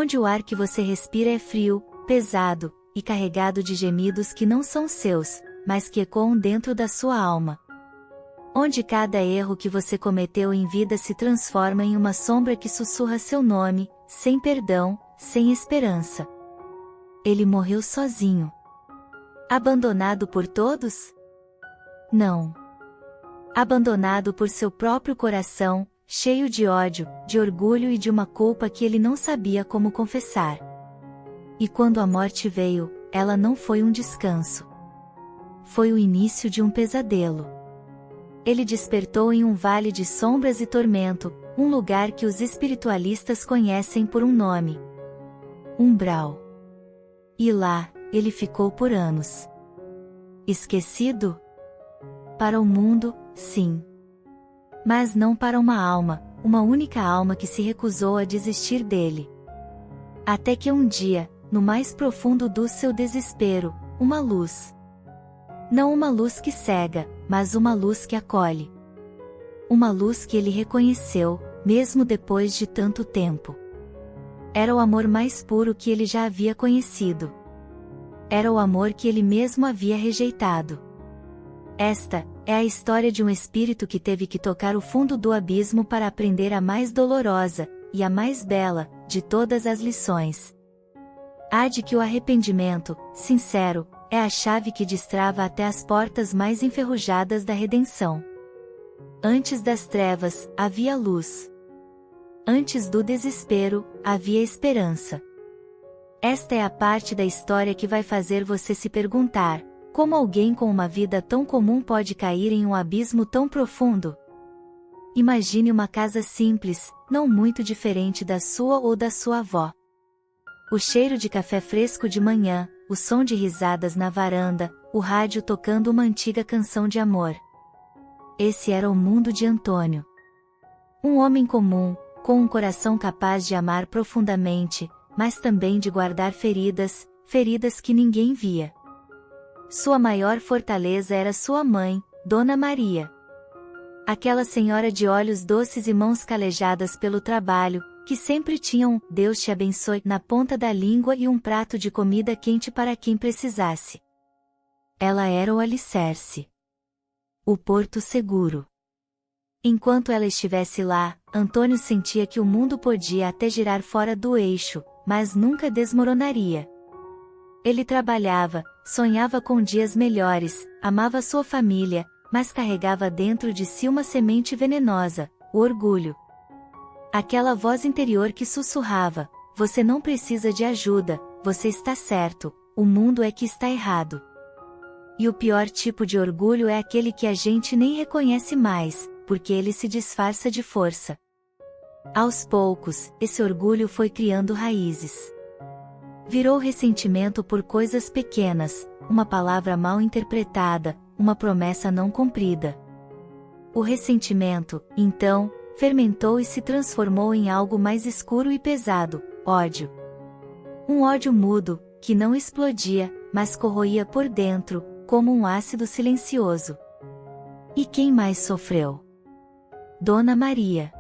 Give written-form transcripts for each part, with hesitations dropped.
onde o ar que você respira é frio, pesado, e carregado de gemidos que não são seus, mas que ecoam dentro da sua alma. Onde cada erro que você cometeu em vida se transforma em uma sombra que sussurra seu nome, sem perdão, sem esperança. Ele morreu sozinho. Abandonado por todos? Não. Abandonado por seu próprio coração, cheio de ódio, de orgulho e de uma culpa que ele não sabia como confessar. E quando a morte veio, ela não foi um descanso. Foi o início de um pesadelo. Ele despertou em um vale de sombras e tormento, um lugar que os espiritualistas conhecem por um nome: umbral. E lá, ele ficou por anos. Esquecido? Para o mundo, sim. Mas não para uma alma, uma única alma que se recusou a desistir dele. Até que um dia, no mais profundo do seu desespero, uma luz. Não uma luz que cega, mas uma luz que acolhe. Uma luz que ele reconheceu, mesmo depois de tanto tempo. Era o amor mais puro que ele já havia conhecido. Era o amor que ele mesmo havia rejeitado. Esta é a história de um espírito que teve que tocar o fundo do abismo para aprender a mais dolorosa, e a mais bela, de todas as lições. Há de que o arrependimento, sincero, é a chave que destrava até as portas mais enferrujadas da redenção. Antes das trevas, havia luz. Antes do desespero, havia esperança. Esta é a parte da história que vai fazer você se perguntar: como alguém com uma vida tão comum pode cair em um abismo tão profundo? Imagine uma casa simples, não muito diferente da sua ou da sua avó. O cheiro de café fresco de manhã, o som de risadas na varanda, o rádio tocando uma antiga canção de amor. Esse era o mundo de Antônio. Um homem comum, com um coração capaz de amar profundamente, mas também de guardar feridas, feridas que ninguém via. Sua maior fortaleza era sua mãe, Dona Maria. Aquela senhora de olhos doces e mãos calejadas pelo trabalho, que sempre tinha um "Deus te abençoe" na ponta da língua e um prato de comida quente para quem precisasse. Ela era o alicerce. O porto seguro. Enquanto ela estivesse lá, Antônio sentia que o mundo podia até girar fora do eixo, mas nunca desmoronaria. Ele trabalhava, sonhava com dias melhores, amava sua família, mas carregava dentro de si uma semente venenosa, o orgulho. Aquela voz interior que sussurrava: você não precisa de ajuda, você está certo, o mundo é que está errado. E o pior tipo de orgulho é aquele que a gente nem reconhece mais, porque ele se disfarça de força. Aos poucos, esse orgulho foi criando raízes. Virou ressentimento por coisas pequenas, uma palavra mal interpretada, uma promessa não cumprida. O ressentimento, então, fermentou e se transformou em algo mais escuro e pesado: ódio. Um ódio mudo, que não explodia, mas corroía por dentro, como um ácido silencioso. E quem mais sofreu? Dona Maria.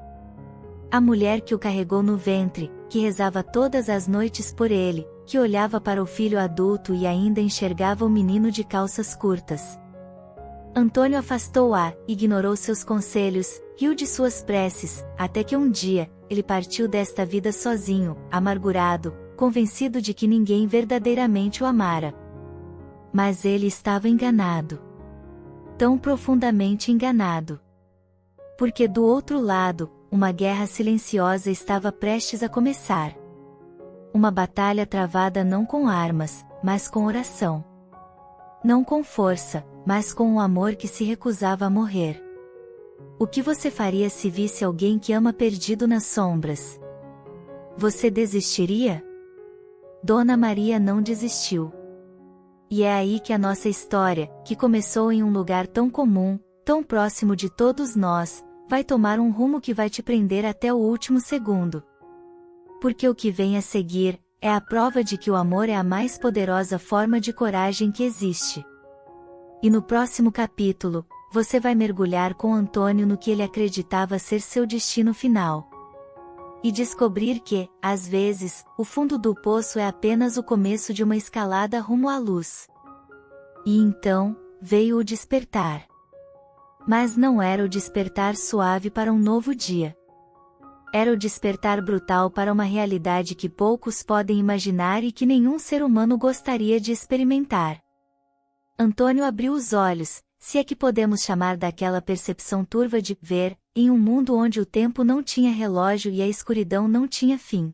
A mulher que o carregou no ventre, que rezava todas as noites por ele, que olhava para o filho adulto e ainda enxergava o menino de calças curtas. Antônio afastou-a, ignorou seus conselhos, riu de suas preces, até que um dia, ele partiu desta vida sozinho, amargurado, convencido de que ninguém verdadeiramente o amara. Mas ele estava enganado. Tão profundamente enganado. Porque do outro lado, uma guerra silenciosa estava prestes a começar. Uma batalha travada não com armas, mas com oração. Não com força, mas com um amor que se recusava a morrer. O que você faria se visse alguém que ama perdido nas sombras? Você desistiria? Dona Maria não desistiu. E é aí que a nossa história, que começou em um lugar tão comum, tão próximo de todos nós, vai tomar um rumo que vai te prender até o último segundo. Porque o que vem a seguir é a prova de que o amor é a mais poderosa forma de coragem que existe. E no próximo capítulo, você vai mergulhar com Antônio no que ele acreditava ser seu destino final. e descobrir que, às vezes, o fundo do poço é apenas o começo de uma escalada rumo à luz. E então, veio o despertar. Mas não era o despertar suave para um novo dia. Era o despertar brutal para uma realidade que poucos podem imaginar e que nenhum ser humano gostaria de experimentar. Antônio abriu os olhos, se é que podemos chamar daquela percepção turva de ver, em um mundo onde o tempo não tinha relógio e a escuridão não tinha fim.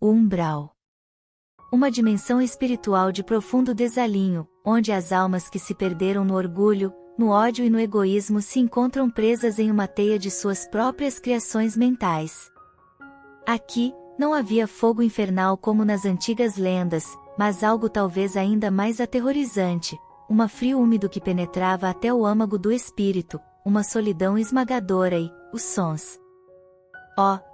O umbral. Uma dimensão espiritual de profundo desalinho, onde as almas que se perderam no orgulho, no ódio e no egoísmo se encontram presas em uma teia de suas próprias criações mentais. Aqui, não havia fogo infernal como nas antigas lendas, mas algo talvez ainda mais aterrorizante, um frio úmido que penetrava até o âmago do espírito, uma solidão esmagadora e, os sons.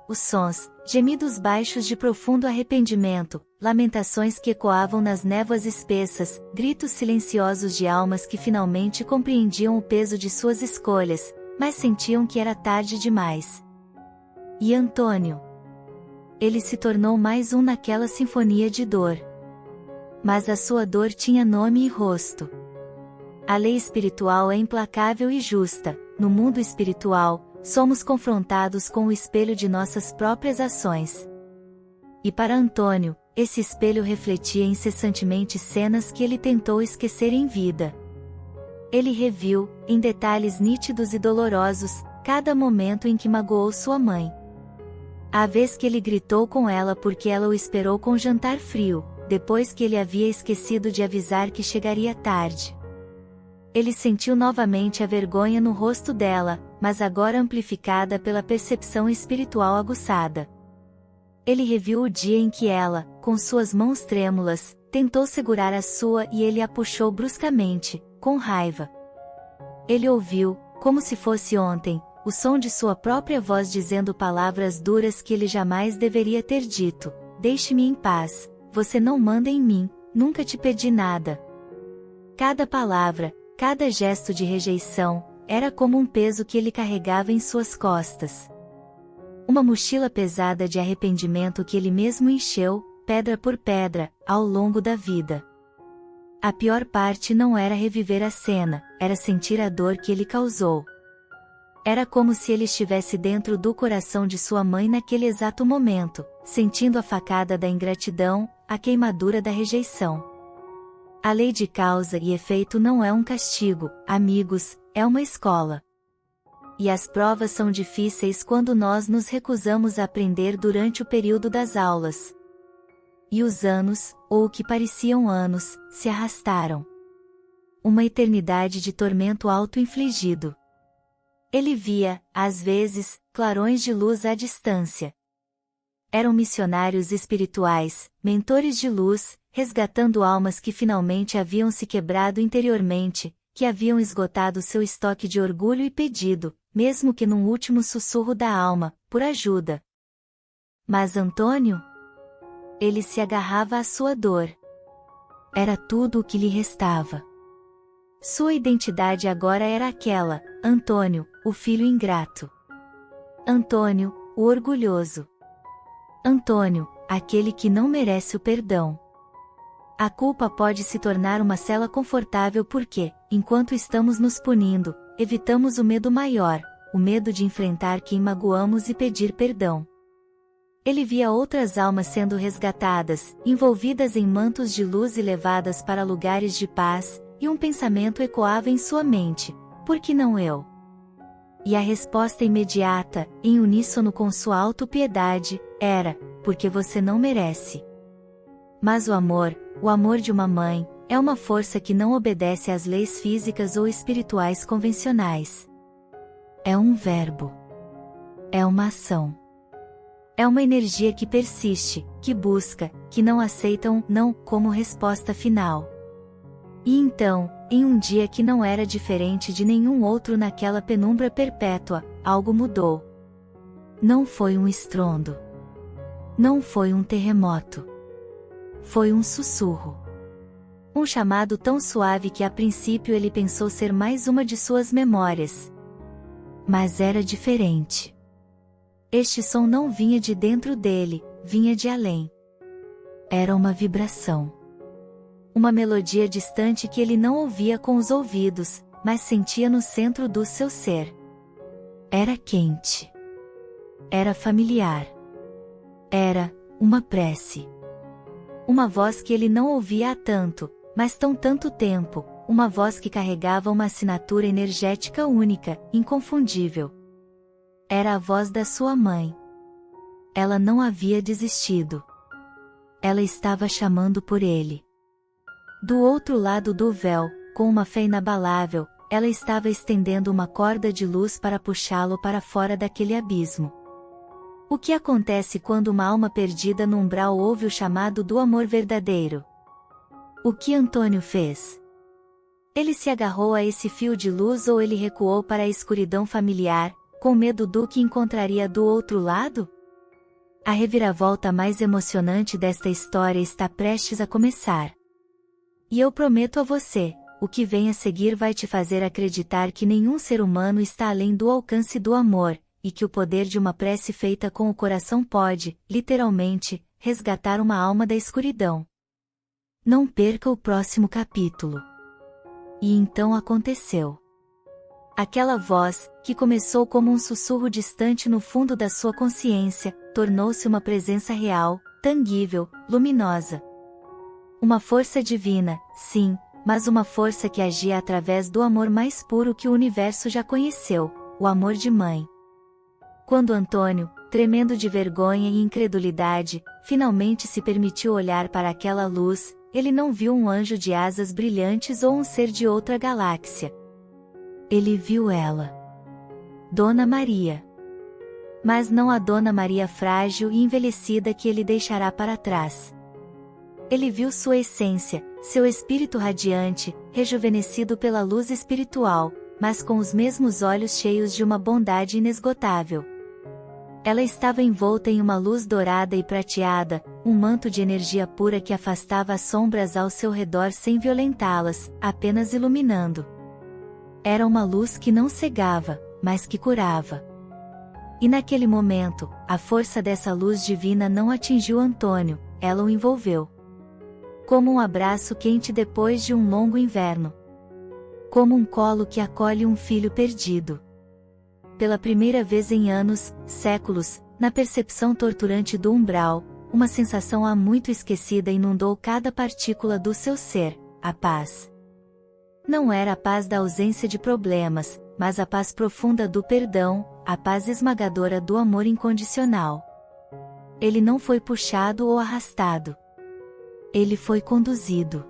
Os sons, gemidos baixos de profundo arrependimento, lamentações que ecoavam nas névoas espessas, gritos silenciosos de almas que finalmente compreendiam o peso de suas escolhas, mas sentiam que era tarde demais. E Antônio? Ele se tornou mais um naquela sinfonia de dor. Mas a sua dor tinha nome e rosto. A lei espiritual é implacável e justa. No mundo espiritual, somos confrontados com o espelho de nossas próprias ações. E para Antônio, esse espelho refletia incessantemente cenas que ele tentou esquecer em vida. Ele reviu, em detalhes nítidos e dolorosos, cada momento em que magoou sua mãe. A vez que ele gritou com ela porque ela o esperou com jantar frio, depois que ele havia esquecido de avisar que chegaria tarde. Ele sentiu novamente a vergonha no rosto dela, mas agora amplificada pela percepção espiritual aguçada. Ele reviu o dia em que ela, com suas mãos trêmulas, tentou segurar a sua e ele a puxou bruscamente, com raiva. Ele ouviu, como se fosse ontem, o som de sua própria voz dizendo palavras duras que ele jamais deveria ter dito: "Deixe-me em paz, você não manda em mim, nunca te pedi nada." Cada palavra, cada gesto de rejeição, era como um peso que ele carregava em suas costas. Uma mochila pesada de arrependimento que ele mesmo encheu, pedra por pedra, ao longo da vida. A pior parte não era reviver a cena, era sentir a dor que ele causou. Era como se ele estivesse dentro do coração de sua mãe naquele exato momento, sentindo a facada da ingratidão, a queimadura da rejeição. A lei de causa e efeito não é um castigo, amigos, é uma escola. E as provas são difíceis quando nós nos recusamos a aprender durante o período das aulas. E os anos, ou o que pareciam anos, se arrastaram. Uma eternidade de tormento auto-infligido. Ele via, às vezes, clarões de luz à distância. Eram missionários espirituais, mentores de luz, resgatando almas que finalmente haviam se quebrado interiormente, que haviam esgotado seu estoque de orgulho e pedido, mesmo que num último sussurro da alma, por ajuda. Mas Antônio? Ele se agarrava à sua dor. Era tudo o que lhe restava. Sua identidade agora era aquela: Antônio, o filho ingrato. Antônio, o orgulhoso. Antônio, aquele que não merece o perdão. A culpa pode se tornar uma cela confortável porque, enquanto estamos nos punindo, evitamos o medo maior, o medo de enfrentar quem magoamos e pedir perdão. Ele via outras almas sendo resgatadas, envolvidas em mantos de luz e levadas para lugares de paz, e um pensamento ecoava em sua mente: por que não eu? E a resposta imediata, em uníssono com sua autopiedade, era: porque você não merece. Mas o amor de uma mãe, é uma força que não obedece às leis físicas ou espirituais convencionais. É um verbo. É uma ação. É uma energia que persiste, que busca, que não aceita um não como resposta final. E então, em um dia que não era diferente de nenhum outro naquela penumbra perpétua, algo mudou. Não foi um estrondo. Não foi um terremoto. Foi um sussurro. Um chamado tão suave que a princípio ele pensou ser mais uma de suas memórias. Mas era diferente. Este som não vinha de dentro dele, vinha de além. Era uma vibração. Uma melodia distante que ele não ouvia com os ouvidos, mas sentia no centro do seu ser. Era quente. Era familiar. Era uma prece. Uma voz que ele não ouvia há tanto, mas tanto tempo, uma voz que carregava uma assinatura energética única, inconfundível. Era a voz da sua mãe. Ela não havia desistido. Ela estava chamando por ele. Do outro lado do véu, com uma fé inabalável, ela estava estendendo uma corda de luz para puxá-lo para fora daquele abismo. O que acontece quando uma alma perdida no umbral ouve o chamado do amor verdadeiro? O que Antônio fez? Ele se agarrou a esse fio de luz ou ele recuou para a escuridão familiar, com medo do que encontraria do outro lado? A reviravolta mais emocionante desta história está prestes a começar. E eu prometo a você, o que vem a seguir vai te fazer acreditar que nenhum ser humano está além do alcance do amor, e que o poder de uma prece feita com o coração pode, literalmente, resgatar uma alma da escuridão. Não perca o próximo capítulo. E então aconteceu. Aquela voz, que começou como um sussurro distante no fundo da sua consciência, tornou-se uma presença real, tangível, luminosa. Uma força divina, sim, mas uma força que agia através do amor mais puro que o universo já conheceu, o amor de mãe. Quando Antônio, tremendo de vergonha e incredulidade, finalmente se permitiu olhar para aquela luz, ele não viu um anjo de asas brilhantes ou um ser de outra galáxia. Ele viu ela. Dona Maria. Mas não a Dona Maria frágil e envelhecida que ele deixará para trás. Ele viu sua essência, seu espírito radiante, rejuvenescido pela luz espiritual, mas com os mesmos olhos cheios de uma bondade inesgotável. Ela estava envolta em uma luz dourada e prateada, um manto de energia pura que afastava as sombras ao seu redor sem violentá-las, apenas iluminando. Era uma luz que não cegava, mas que curava. E naquele momento, a força dessa luz divina não atingiu Antônio, ela o envolveu. Como um abraço quente depois de um longo inverno. Como um colo que acolhe um filho perdido. Pela primeira vez em anos, séculos, na percepção torturante do umbral, uma sensação há muito esquecida inundou cada partícula do seu ser, a paz. Não era a paz da ausência de problemas, mas a paz profunda do perdão, a paz esmagadora do amor incondicional. Ele não foi puxado ou arrastado. Ele foi conduzido.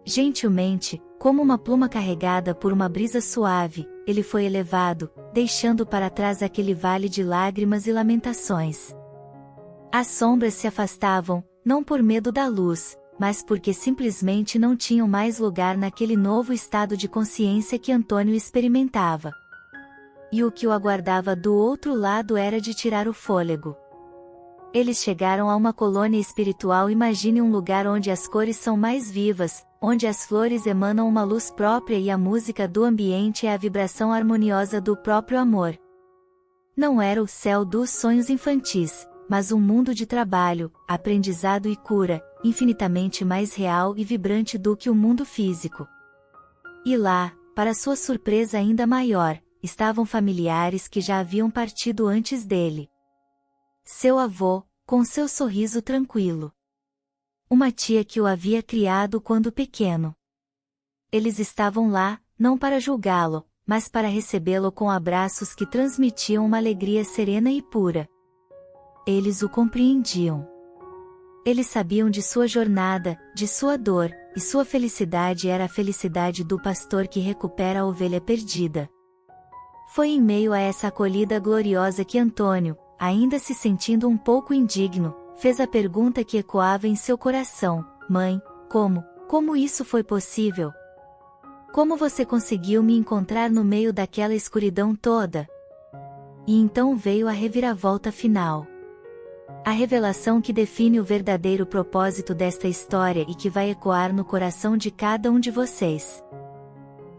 Gentilmente, como uma pluma carregada por uma brisa suave, ele foi elevado, deixando para trás aquele vale de lágrimas e lamentações. As sombras se afastavam, não por medo da luz, mas porque simplesmente não tinham mais lugar naquele novo estado de consciência que Antônio experimentava. E o que o aguardava do outro lado era de tirar o fôlego. Eles chegaram a uma colônia espiritual. Imagine um lugar onde as cores são mais vivas, onde as flores emanam uma luz própria e a música do ambiente é a vibração harmoniosa do próprio amor. Não era o céu dos sonhos infantis, mas um mundo de trabalho, aprendizado e cura, infinitamente mais real e vibrante do que o mundo físico. E lá, para sua surpresa ainda maior, estavam familiares que já haviam partido antes dele. Seu avô, com seu sorriso tranquilo. Uma tia que o havia criado quando pequeno. Eles estavam lá, não para julgá-lo, mas para recebê-lo com abraços que transmitiam uma alegria serena e pura. Eles o compreendiam. Eles sabiam de sua jornada, de sua dor, e sua felicidade era a felicidade do pastor que recupera a ovelha perdida. Foi em meio a essa acolhida gloriosa que Antônio, ainda se sentindo um pouco indigno, fez a pergunta que ecoava em seu coração: Mãe, como isso foi possível? Como você conseguiu me encontrar no meio daquela escuridão toda? E então veio a reviravolta final. A revelação que define o verdadeiro propósito desta história e que vai ecoar no coração de cada um de vocês.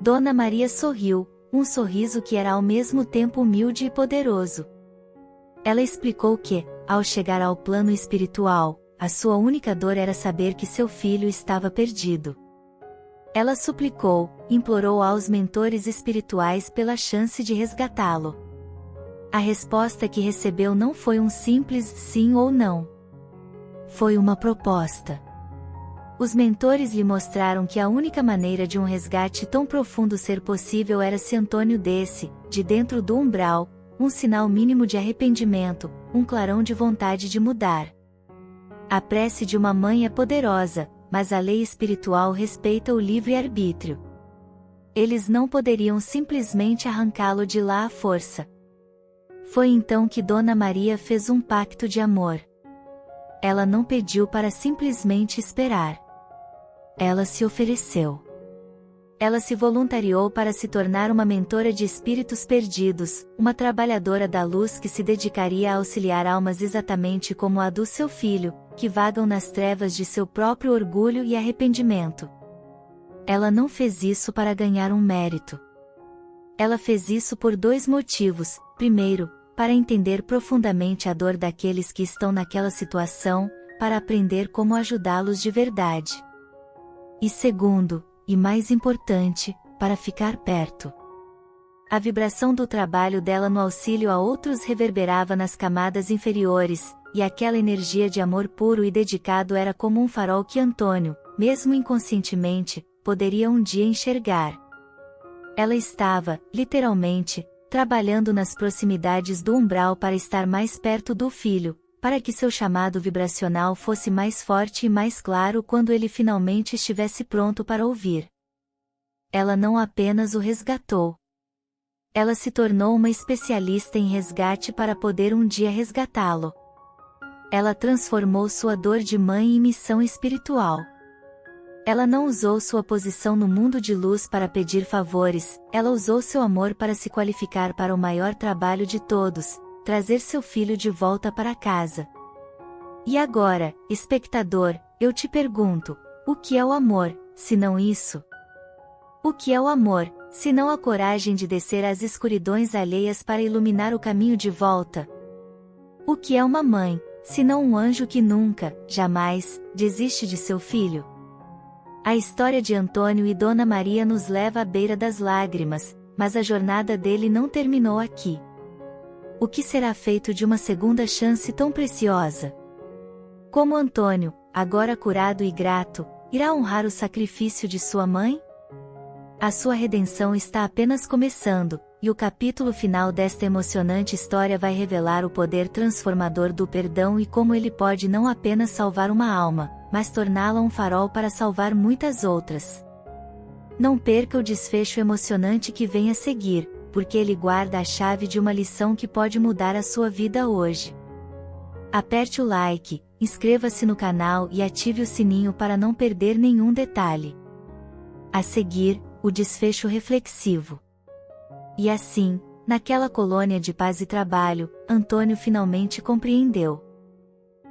Dona Maria sorriu, um sorriso que era ao mesmo tempo humilde e poderoso. Ela explicou que, ao chegar ao plano espiritual, a sua única dor era saber que seu filho estava perdido. Ela suplicou, implorou aos mentores espirituais pela chance de resgatá-lo. A resposta que recebeu não foi um simples sim ou não. Foi uma proposta. Os mentores lhe mostraram que a única maneira de um resgate tão profundo ser possível era se Antônio desse, de dentro do umbral, um sinal mínimo de arrependimento, um clarão de vontade de mudar. A prece de uma mãe é poderosa, mas a lei espiritual respeita o livre-arbítrio. Eles não poderiam simplesmente arrancá-lo de lá à força. Foi então que Dona Maria fez um pacto de amor. Ela não pediu para simplesmente esperar. Ela se ofereceu. Ela se voluntariou para se tornar uma mentora de espíritos perdidos, uma trabalhadora da luz que se dedicaria a auxiliar almas exatamente como a do seu filho, que vagam nas trevas de seu próprio orgulho e arrependimento. Ela não fez isso para ganhar um mérito. Ela fez isso por dois motivos. Primeiro, para entender profundamente a dor daqueles que estão naquela situação, para aprender como ajudá-los de verdade. E segundo, e mais importante, para ficar perto. A vibração do trabalho dela no auxílio a outros reverberava nas camadas inferiores, e aquela energia de amor puro e dedicado era como um farol que Antônio, mesmo inconscientemente, poderia um dia enxergar. Ela estava, literalmente, trabalhando nas proximidades do umbral para estar mais perto do filho, para que seu chamado vibracional fosse mais forte e mais claro quando ele finalmente estivesse pronto para ouvir. Ela não apenas o resgatou. Ela se tornou uma especialista em resgate para poder um dia resgatá-lo. Ela transformou sua dor de mãe em missão espiritual. Ela não usou sua posição no mundo de luz para pedir favores, ela usou seu amor para se qualificar para o maior trabalho de todos, trazer seu filho de volta para casa. E agora, espectador, eu te pergunto, o que é o amor, se não isso? O que é o amor, se não a coragem de descer às escuridões alheias para iluminar o caminho de volta? O que é uma mãe, se não um anjo que nunca, jamais, desiste de seu filho? A história de Antônio e Dona Maria nos leva à beira das lágrimas, mas a jornada dele não terminou aqui. O que será feito de uma segunda chance tão preciosa? Como Antônio, agora curado e grato, irá honrar o sacrifício de sua mãe? A sua redenção está apenas começando, e o capítulo final desta emocionante história vai revelar o poder transformador do perdão e como ele pode não apenas salvar uma alma, mas torná-la um farol para salvar muitas outras. Não perca o desfecho emocionante que vem a seguir, porque ele guarda a chave de uma lição que pode mudar a sua vida hoje. Aperte o like, inscreva-se no canal e ative o sininho para não perder nenhum detalhe. A seguir, o desfecho reflexivo. E assim, naquela colônia de paz e trabalho, Antônio finalmente compreendeu.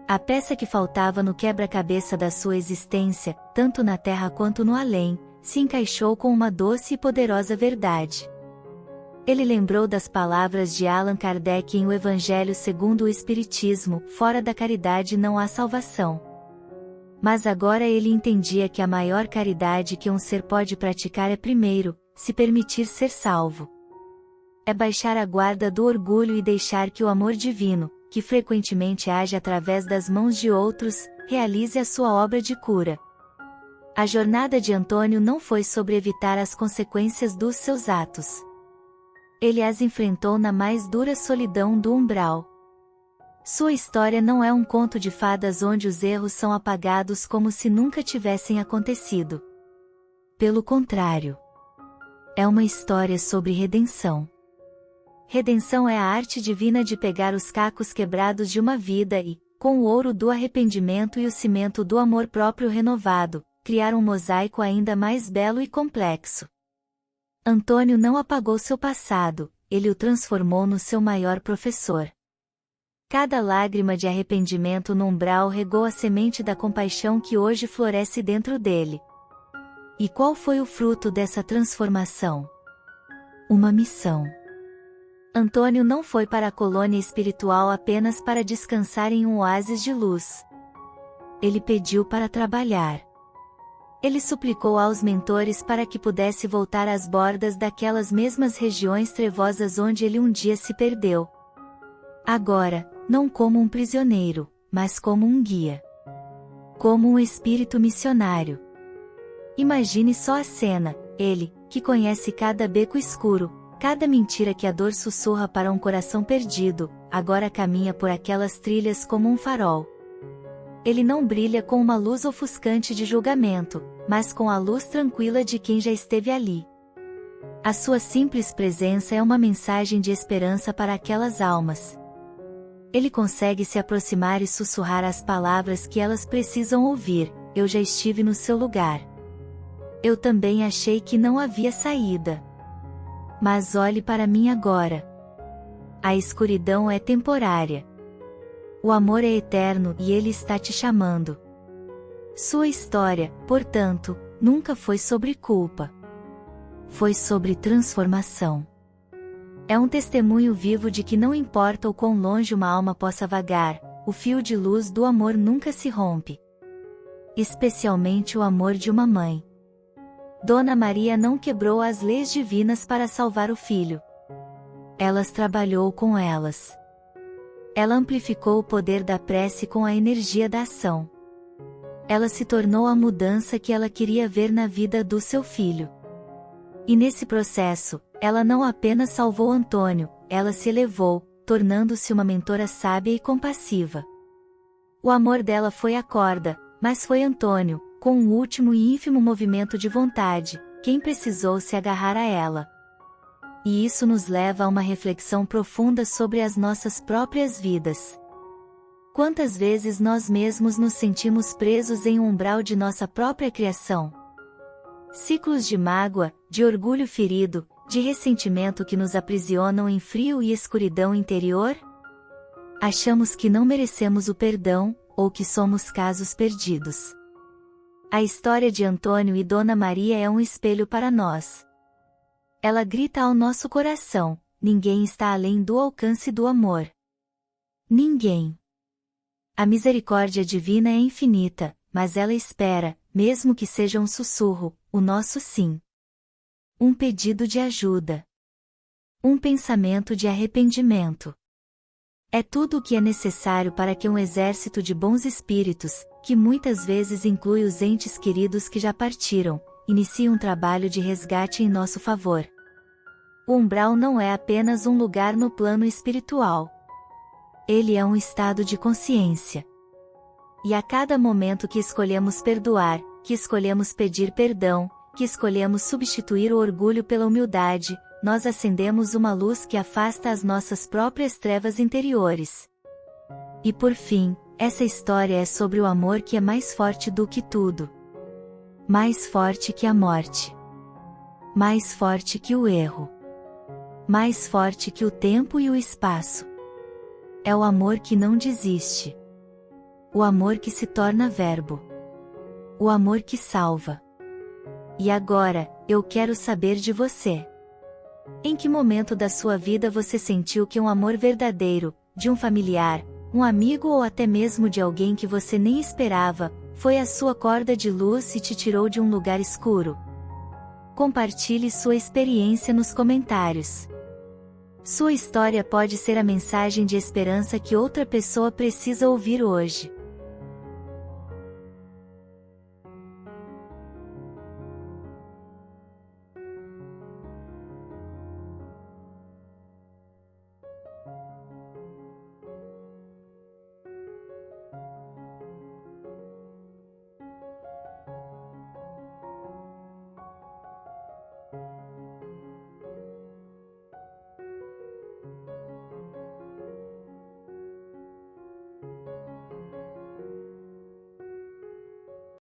A peça que faltava no quebra-cabeça da sua existência, tanto na terra quanto no além, se encaixou com uma doce e poderosa verdade. Ele lembrou das palavras de Allan Kardec em O Evangelho segundo o Espiritismo: fora da caridade não há salvação. Mas agora ele entendia que a maior caridade que um ser pode praticar é primeiro, se permitir ser salvo. É baixar a guarda do orgulho e deixar que o amor divino, que frequentemente age através das mãos de outros, realize a sua obra de cura. A jornada de Antônio não foi sobre evitar as consequências dos seus atos. Ele as enfrentou na mais dura solidão do umbral. Sua história não é um conto de fadas onde os erros são apagados como se nunca tivessem acontecido. Pelo contrário. É uma história sobre redenção. Redenção é a arte divina de pegar os cacos quebrados de uma vida e, com o ouro do arrependimento e o cimento do amor próprio renovado, criar um mosaico ainda mais belo e complexo. Antônio não apagou seu passado, ele o transformou no seu maior professor. Cada lágrima de arrependimento no umbral regou a semente da compaixão que hoje floresce dentro dele. E qual foi o fruto dessa transformação? Uma missão. Antônio não foi para a colônia espiritual apenas para descansar em um oásis de luz. Ele pediu para trabalhar. Ele suplicou aos mentores para que pudesse voltar às bordas daquelas mesmas regiões trevosas onde ele um dia se perdeu. Agora, não como um prisioneiro, mas como um guia. Como um espírito missionário. Imagine só a cena, ele, que conhece cada beco escuro, cada mentira que a dor sussurra para um coração perdido, agora caminha por aquelas trilhas como um farol. Ele não brilha com uma luz ofuscante de julgamento, mas com a luz tranquila de quem já esteve ali. A sua simples presença é uma mensagem de esperança para aquelas almas. Ele consegue se aproximar e sussurrar as palavras que elas precisam ouvir: eu já estive no seu lugar. Eu também achei que não havia saída. Mas olhe para mim agora. A escuridão é temporária. O amor é eterno e ele está te chamando. Sua história, portanto, nunca foi sobre culpa. Foi sobre transformação. É um testemunho vivo de que não importa o quão longe uma alma possa vagar, o fio de luz do amor nunca se rompe. Especialmente o amor de uma mãe. Dona Maria não quebrou as leis divinas para salvar o filho. Ela trabalhou com elas. Ela amplificou o poder da prece com a energia da ação. Ela se tornou a mudança que ela queria ver na vida do seu filho. E nesse processo, ela não apenas salvou Antônio, ela se elevou, tornando-se uma mentora sábia e compassiva. O amor dela foi a corda, mas foi Antônio, com um último e ínfimo movimento de vontade, quem precisou se agarrar a ela. E isso nos leva a uma reflexão profunda sobre as nossas próprias vidas. Quantas vezes nós mesmos nos sentimos presos em um umbral de nossa própria criação? Ciclos de mágoa, de orgulho ferido, de ressentimento que nos aprisionam em frio e escuridão interior? Achamos que não merecemos o perdão, ou que somos casos perdidos. A história de Antônio e Dona Maria é um espelho para nós. Ela grita ao nosso coração: ninguém está além do alcance do amor. Ninguém. A misericórdia divina é infinita, mas ela espera, mesmo que seja um sussurro, o nosso sim. Um pedido de ajuda. Um pensamento de arrependimento. É tudo o que é necessário para que um exército de bons espíritos, que muitas vezes inclui os entes queridos que já partiram, inicie um trabalho de resgate em nosso favor. O umbral não é apenas um lugar no plano espiritual. Ele é um estado de consciência. E a cada momento que escolhemos perdoar, que escolhemos pedir perdão, que escolhemos substituir o orgulho pela humildade, nós acendemos uma luz que afasta as nossas próprias trevas interiores. E por fim, essa história é sobre o amor que é mais forte do que tudo. Mais forte que a morte. Mais forte que o erro. Mais forte que o tempo e o espaço. É o amor que não desiste. O amor que se torna verbo. O amor que salva. E agora, eu quero saber de você. Em que momento da sua vida você sentiu que um amor verdadeiro, de um familiar, um amigo ou até mesmo de alguém que você nem esperava, foi a sua corda de luz e te tirou de um lugar escuro? Compartilhe sua experiência nos comentários. Sua história pode ser a mensagem de esperança que outra pessoa precisa ouvir hoje.